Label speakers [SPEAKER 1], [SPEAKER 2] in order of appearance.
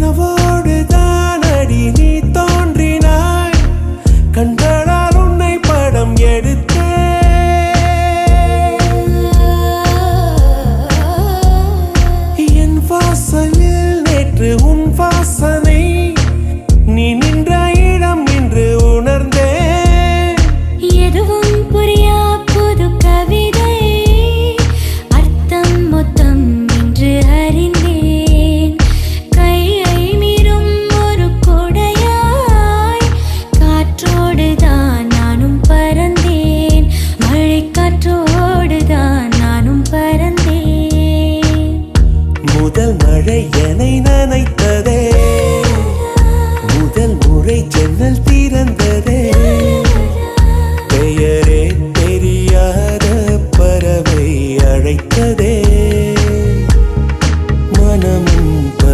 [SPEAKER 1] கனவோடு தானடி நீ தோன்றினாய் கண்களால் உன்னை படம் எடுத்தே என் வாசலில் நேற்று உன் வாசனை நீ நின்ற இடம் என்று உணர்ந்தே
[SPEAKER 2] எதுவும் புரியா புது கவிதை அர்த்தம் மொத்தம் என்று அறிந்தேன் கையை மீறும் ஒரு கொடையாய் காற்றோடுதான் நானும் பறந்தேன் மழை காற்றோடுதான் நானும் பறந்தேன்
[SPEAKER 1] முதல் மழை என்னை நனைத்தது